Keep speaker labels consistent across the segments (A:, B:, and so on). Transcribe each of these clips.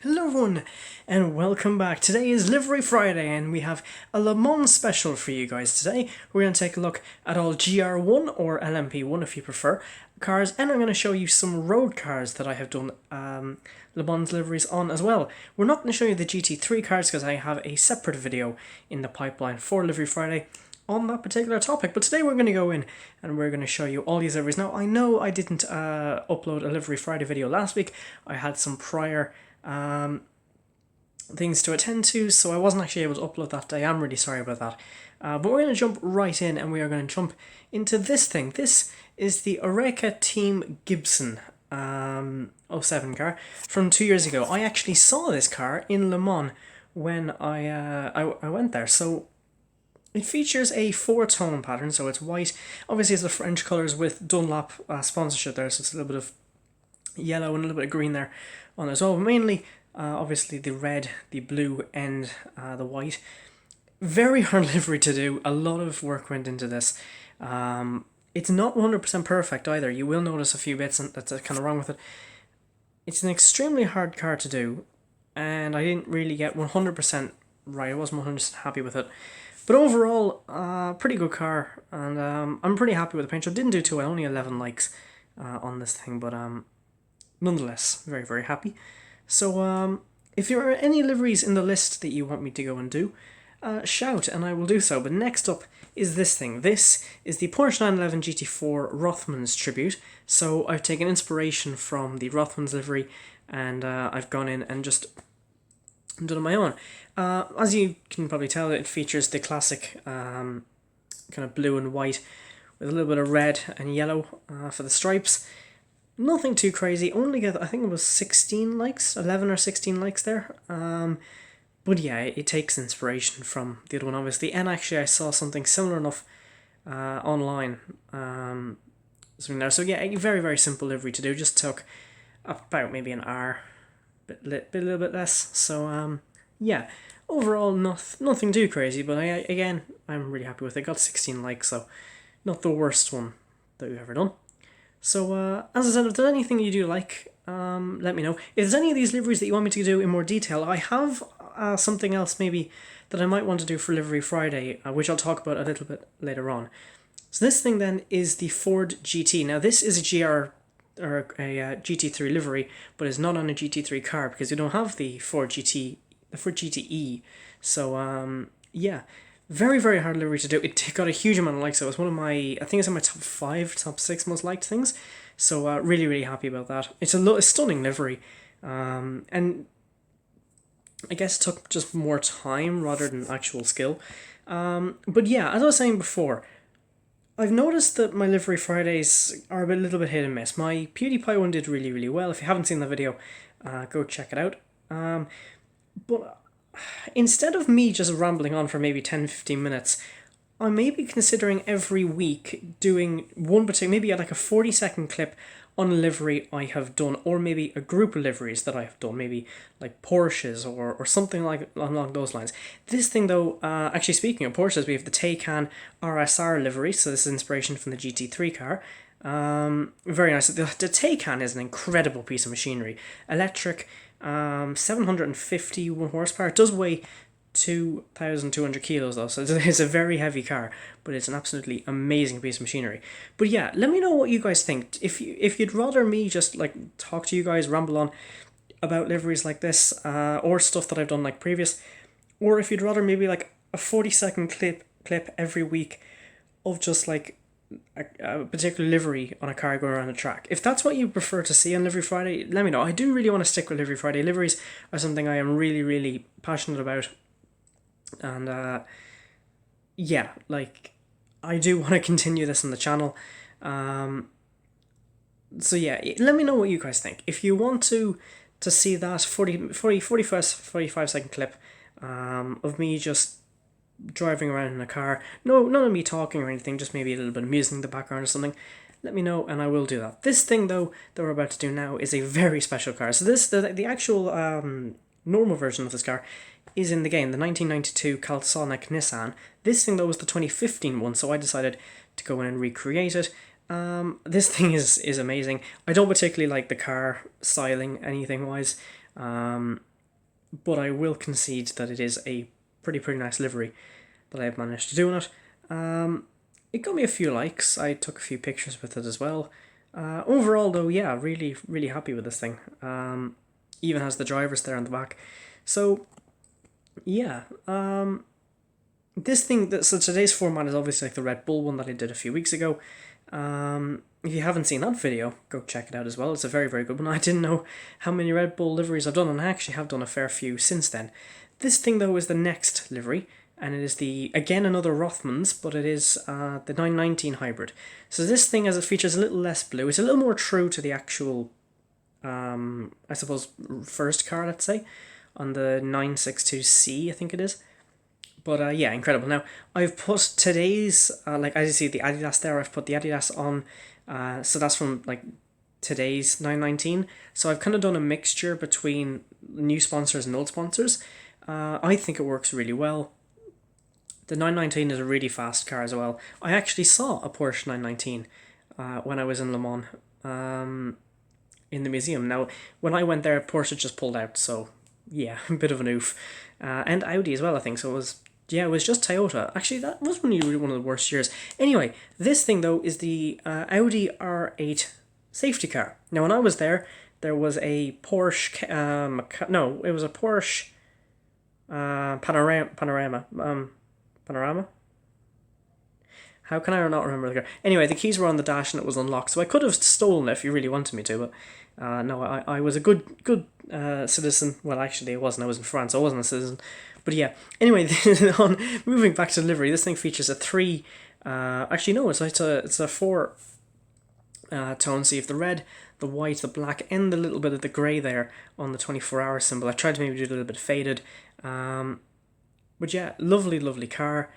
A: Hello everyone, and welcome back. Today is Livery Friday, and we have a Le Mans special for you guys today. We're going to take a look at all GR1 or LMP1 if you prefer cars, and I'm going to show you some road cars that I have done Le Mans liveries on as well. We're not going to show you the GT3 cars because I have a separate video in the pipeline for Livery Friday on that particular topic, but today we're going to go in and we're going to show you all these liveries. Now, I know I didn't upload a Livery Friday video last week. I had some prior things to attend to, so I wasn't actually able to upload that day. I'm really sorry about that. But we're going to jump right in, and we are going to jump into this thing. This is the Oreca Team Gibson '07 car from 2 years ago. I actually saw this car in Le Mans when I went there. So it features a four-tone pattern, so it's white. Obviously, it's the French colours with Dunlop sponsorship there, so it's a little bit of yellow and a little bit of green there on as well. Mainly, obviously, the red, the blue, and the white. Very hard livery to do. A lot of work went into this. It's not 100% perfect either. You will notice a few bits that's kind of wrong with it. It's an extremely hard car to do, and I didn't really get 100% right. I wasn't 100% happy with it. But overall, pretty good car, and I'm pretty happy with the paint job. Didn't do too well, only 11 likes on this thing, but nonetheless, very, very happy. So if there are any liveries in the list that you want me to go and do, shout and I will do so. But next up is this thing. This is the Porsche 911 GT4 Rothmans tribute. So I've taken inspiration from the Rothmans livery, and I've gone in and just done it on my own. As you can probably tell, it features the classic kind of blue and white with a little bit of red and yellow for the stripes. Nothing too crazy, only got, I think it was 16 likes, 11 or 16 likes there. But yeah, it takes inspiration from the other one, obviously. And actually, I saw something similar enough online. Something there. So yeah, a very, very simple livery to do. Just took about maybe an hour, a little bit less. So yeah, overall, nothing too crazy. But again, I'm really happy with it. Got 16 likes, so not the worst one that we've ever done. So, as I said, if there's anything you do like, let me know. If there's any of these liveries that you want me to do in more detail, I have something else maybe that I might want to do for Livery Friday, which I'll talk about a little bit later on. So this thing then is the Ford GT. Now this is a GR or a GT3 livery, but it's not on a GT3 car because you don't have the Ford GTE. So yeah. Very, very hard livery to do. It got a huge amount of likes. So it was one of my, I think it's in my top 5, top 6 most liked things. So really, really happy about that. It's a stunning livery. And I guess it took just more time rather than actual skill. But yeah, as I was saying before, I've noticed that my Livery Fridays are a little bit hit and miss. My PewDiePie one did really, really well. If you haven't seen the video, go check it out. But instead of me just rambling on for maybe 10-15 minutes, I may be considering every week doing one particular, maybe like a 40-second clip on a livery I have done, or maybe a group of liveries that I have done, maybe like Porsches or something like along those lines. This thing though, actually speaking of Porsches, we have the Taycan RSR livery, so this is inspiration from the GT3 car. Very nice. The Taycan is an incredible piece of machinery. Electric, 751 horsepower. It does weigh 2,200 kilos though, so it's a very heavy car, but it's an absolutely amazing piece of machinery. But yeah, let me know what you guys think. If you'd rather me just like talk to you guys, ramble on about liveries like this, or stuff that I've done like previous, or if you'd rather maybe like a 40-second clip every week of just like a particular livery on a car going around the track. If that's what you prefer to see on Livery Friday, let me know. I do really want to stick with Livery Friday. Liveries are something I am really, really passionate about. And yeah, like I do want to continue this on the channel. So yeah, let me know what you guys think. If you want to see that 45 second clip of me just driving around in a car, none of me talking or anything, just maybe a little bit of music in the background or something, let me know and I will do that. This thing though that we're about to do now is a very special car. So this the actual normal version of this car is in the game, the 1992 Calsonic Nissan. This thing though was the 2015 one, so I decided to go in and recreate it. This thing is amazing. I don't particularly like the car styling anything wise. but I will concede that it is a pretty nice livery that I've managed to do in it. It got me a few likes. I took a few pictures with it as well. Overall, though, yeah, really happy with this thing. Even has the drivers there on the back. So, yeah. This thing, so today's format is obviously like the Red Bull one that I did a few weeks ago. If you haven't seen that video, go check it out as well. It's a very good one. I didn't know how many Red Bull liveries I've done, and I actually have done a fair few since then. This thing, though, is the next livery, and it is again another Rothmans, but it is the 919 hybrid. So this thing, as it features a little less blue, it's a little more true to the actual, I suppose, first car, let's say, on the 962C, I think it is. But yeah, incredible. Now, I've put today's, like as you see the Adidas there, I've put the Adidas on, so that's from like today's 919. So I've kind of done a mixture between new sponsors and old sponsors. I think it works really well. The 919 is a really fast car as well. I actually saw a Porsche 919 when I was in Le Mans in the museum. Now, when I went there, Porsche just pulled out, so yeah, a bit of an oof. And Audi as well, I think, so it was... Yeah, it was just Toyota. Actually, that was really one of the worst years. Anyway, this thing, though, is the Audi R8 safety car. Now, when I was there was a Porsche... no, it was a Porsche Panorama. Panorama? How can I not remember the car? Anyway, the keys were on the dash and it was unlocked, so I could have stolen it if you really wanted me to, but no, I was a good citizen. Well, actually, I wasn't. I was in France, so I wasn't a citizen. But yeah, anyway, moving back to livery, this thing features a three... actually, no, it's a four tone. So you have the red, the white, the black, and a little bit of the grey there on the 24-hour symbol. I tried to maybe do it a little bit faded. But yeah, lovely car.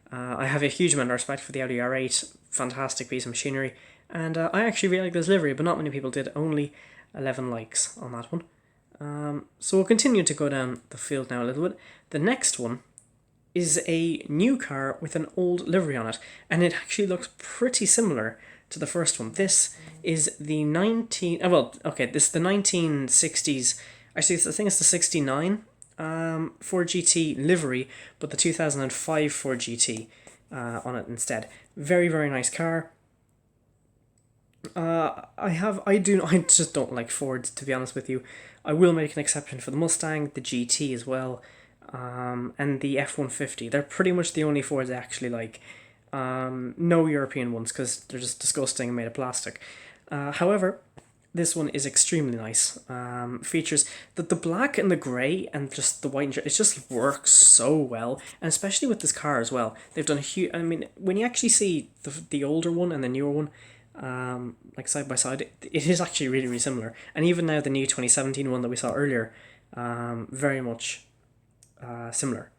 A: I have a huge amount of respect for the Audi R8. Fantastic piece of machinery. And I actually really like this livery, but not many people did. Only 11 likes on that one. So we'll continue to go down the field now a little bit. The next one is a new car with an old livery on it, and it actually looks pretty similar to the first one. This is the 1960s. Actually, I think it's the 69 Ford GT livery, but the 2005 Ford GT on it instead. Very nice car. I just don't like Fords, to be honest with you. I will make an exception for the Mustang, the GT as well, and the F-150. They're pretty much the only Fords I actually like. No European ones, because they're just disgusting and made of plastic. However, this one is extremely nice. Features the black and the grey and just the white, it just works so well, and especially with this car as well. They've done a huge... I mean, when you actually see the older one and the newer one, like side by side, it is actually really similar. And even now the new 2017 one that we saw earlier, very much similar.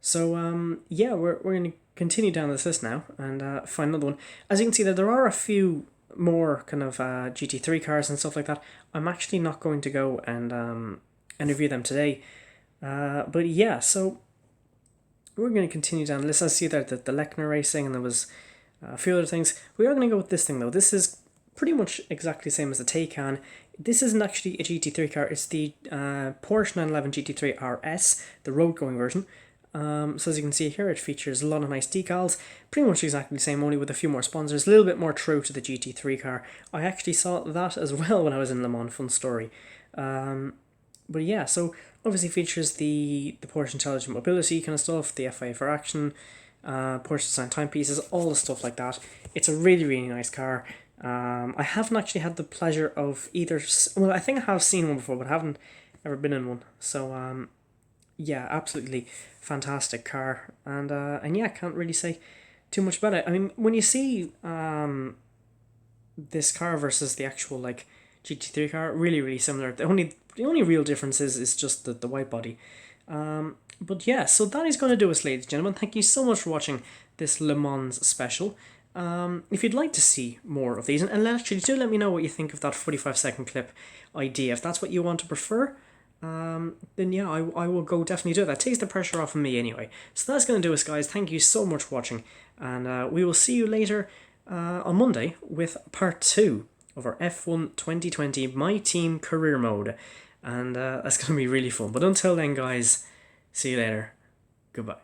A: So yeah, we're going to continue down this list now and find another one. As you can see, there are a few more kind of GT3 cars and stuff like that. I'm actually not going to go and review them today. But yeah, so we're going to continue down the list. I see that the Lechner Racing, and there was a few other things. We are going to go with this thing though. This is pretty much exactly the same as the Taycan. This isn't actually a GT3 car. It's the Porsche 911 GT3 RS, the road-going version. So as you can see here, it features a lot of nice decals, pretty much exactly the same, only with a few more sponsors, a little bit more true to the GT3 car. I actually saw that as well when I was in Le Mans, fun story. But yeah, so obviously features the Porsche Intelligent Mobility kind of stuff, the FIA for Action, Porsche Design timepieces, all the stuff like that. It's a really nice car. I haven't actually had the pleasure of either... Well, I think I have seen one before, but I haven't ever been in one. So, yeah, absolutely fantastic car. And yeah, I can't really say too much about it. I mean, when you see this car versus the actual, like, GT3 car, really similar. The only real difference is just the white body. But yeah, so that is going to do us, ladies and gentlemen. Thank you so much for watching this Le Mans special. If you'd like to see more of these, and actually do let me know what you think of that 45-second clip idea. If that's what you want to prefer, then yeah, I will go definitely do it. That takes the pressure off of me anyway. So that's going to do us, guys. Thank you so much for watching, and we will see you later on Monday with part 2 of our F1 2020 My Team Career Mode. and that's going to be really fun. But until then, guys, see you later. Goodbye.